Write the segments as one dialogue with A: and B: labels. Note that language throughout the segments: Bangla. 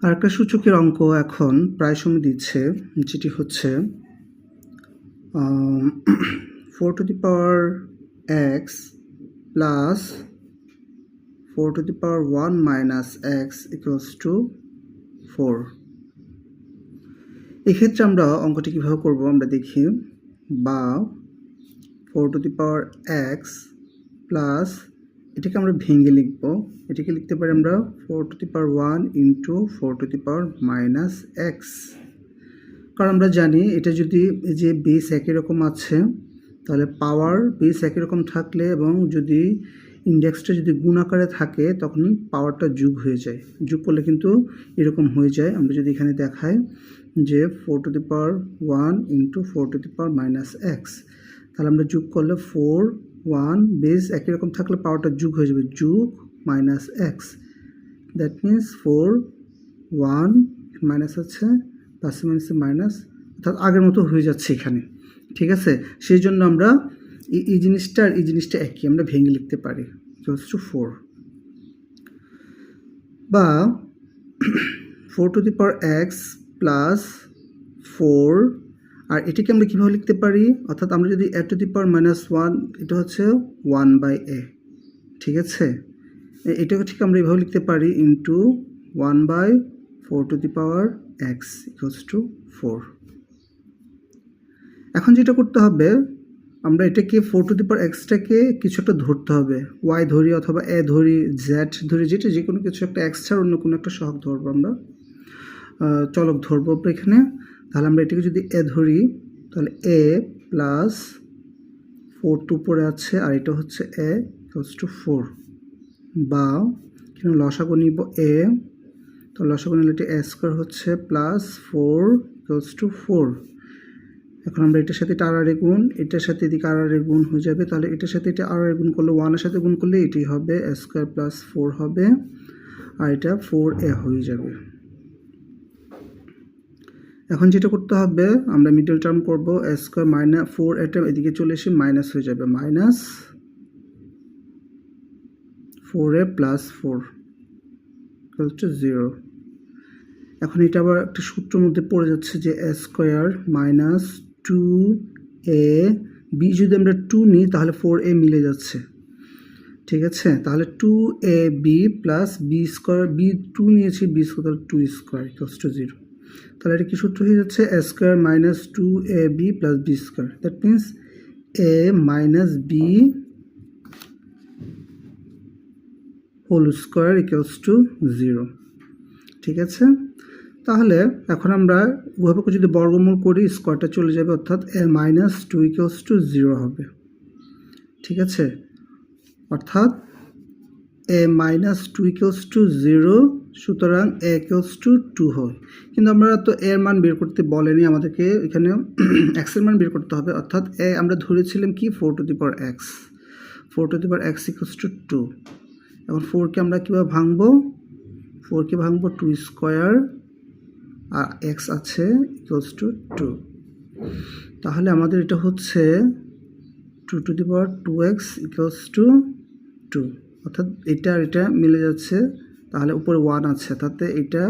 A: আর একটা সূচকের অঙ্ক এখন প্রায় সময় দিচ্ছে, যেটি হচ্ছে 4 to the power x plus 4 to the power 1 minus x equals to 4. এক্ষেত্রে আমরা অঙ্কটি কীভাবে করব আমরা দেখি। বা 4 to the power x plus এটাকে আমরা ভেঙে লিখব, এটাকে লিখতে পারি আমরা 4 to the power 1 into 4 to the power minus x। কারণ আমরা জানি এটা যদি যে বেস একই রকম আছে তাহলে পাওয়ার বেস একই রকম থাকলে এবং যদি ইন্ডেক্সটা যদি গুণ আকারে থাকে তখন পাওয়ারটা যোগ হয়ে যায়, যোগ করলে কিন্তু এরকম হয়ে যায়। আমরা যদি এখানে দেখাই যে 4 to the power 1 into 4 to the power minus x, তাহলে আমরা যোগ করলে 4 1 বেস একই রকম থাকলে পাওয়ারটা যোগ হয়ে যাবে, যোগ minus x, that means 4 1 minus আছে প্লাসে মাইনাসে মাইনাস, অর্থাৎ আগের মতো হয়ে যাচ্ছে এখানে। ঠিক আছে, সেই জন্য আমরা এই জিনিসটা আর এই জিনিসটা একই আমরা ভেঙে লিখতে পারি, ইকুয়ালস টু 4। বা 4 to the power x plus 4, আর এটিকে আমরা কীভাবে লিখতে পারি, অর্থাৎ আমরা যদি a to the power minus 1, এটা হচ্ছে 1/a। ঠিক আছে, এটাকে ঠিক আমরা এইভাবে লিখতে পারি into 1/4 to the power x equals to 4। এখন যেটা করতে হবে আমরা এটাকে 4 to the power x-টাকে কিছু একটা ধরতে হবে, y ধরি অথবা a ধরি, z ধরি, যেটা যে কোনো কিছু একটা x ছাড়া অন্য কোনো একটা সহগ ধরবো, আমরা চলক ধরবো এখানে। তাহলে আমরা এটাকে যদি a ধরি তাহলে a প্লাস 4 তো উপরে আছে আর এটা হচ্ছে a equals to 4। বা এখানে লসাগু নিব a, তো লসাগু নিলে এটা a স্কোয়ার হচ্ছে প্লাস 4 equals to 4। এখন আমরা এটার সাথে এটা আর গুণ, এটার সাথে এদিকে আর গুণ হয়ে যাবে, তাহলে এটার সাথে এটা আর গুণ করলে 1 এর সাথে গুণ করলে এটি হবে a স্কোয়ার প্লাস 4 হবে, আর এটা 4a হয়ে যাবে। এখন যেটা করতে হবে আমরা মিডল টার্ম করব, a স্কোয়ার মাইনাস 4 এটা এদিকে চলে এসে মাইনাস হয়ে যাবে, minus 4a plus 4 equal to 0। এখন এটা আবার একটা সূত্রের মধ্যে পড়ে যাচ্ছে যে a square minus 2a b, যদি আমরা 2 নিই তাহলে 4a মিলে যাচ্ছে। ঠিক আছে, তাহলে 2ab plus b square, b 2 নিয়েছি, b স্কোয়ার তাহলে 2 স্কোয়ার ইকুয়ালস টু 0। তাহলে এটা কি সূত্র হয়ে যাচ্ছে a square minus 2ab plus b square, that means a minus b whole square equals to 0। ঠিক আছে, তাহলে এখন আমরা উভয়পক্ষ যদি বর্গমূল করি স্কোয়ারটা চলে যাবে, অর্থাৎ a মাইনাস 2 ইকুয়ালস টু 0 হবে। ঠিক আছে, অর্থাৎ a মাইনাস 2 ইকুয়ালস টু 0, সুতরাং a ইকুয়ালস টু 2 হয়। কিন্তু আমরা তো এর মান বের করতে বলেনি আমাদেরকে, এখানে x এর মান বের করতে হবে, অর্থাৎ a আমরা ধরেছিলাম কি 4 to the power x, 4 to the power x equals to 2। এখন 4কে আমরা কীভাবে ভাঙবো, 4কে ভাঙবো 2 স্কোয়ার আর x আছে ইকুয়ালস টু 2, তাহলে আমাদের এটা হচ্ছে 2 to the power 2x equals to 2, অর্থাৎ এটা আর এটা মিলে যাচ্ছে, তাহলে উপরে 1 আছে, তাতে এটা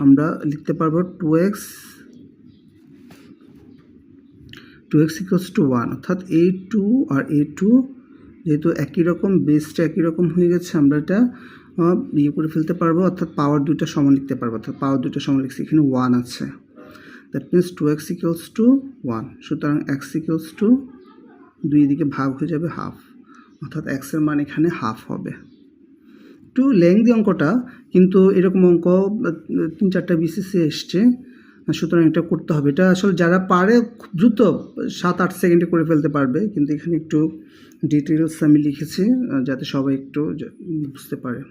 A: আমরা লিখতে পারবো 2x ইকুয়ালস টু 1, অর্থাৎ a2 আর a2 যেহেতু একই রকম, বেসটা একই রকম হয়ে গেছে, আমরা এটা ইয়ে করে ফেলতে পারবো, অর্থাৎ পাওয়ার দুইটা সমান লিখতে পারবো, অর্থাৎ পাওয়ার দুইটা সমান লিখছি, এখানে 1 আছে, that means 2x equals to 1। সুতরাং x ইকুয়ালস টু 2 দিকে ভাগ হয়ে যাবে হাফ, অর্থাৎ x এর মান এখানে হাফ হবে। একটু লেংদি অঙ্কটা, কিন্তু এরকম অঙ্ক 3-4টা বিসিসি এসছে, সুতরাং এটা করতে হবে। এটা আসলে যারা পারে খুব দ্রুত 7-8 সেকেন্ডে করে ফেলতে পারবে, কিন্তু এখানে একটু ডিটেলস আমি লিখেছি যাতে সবাই একটু বুঝতে পারে।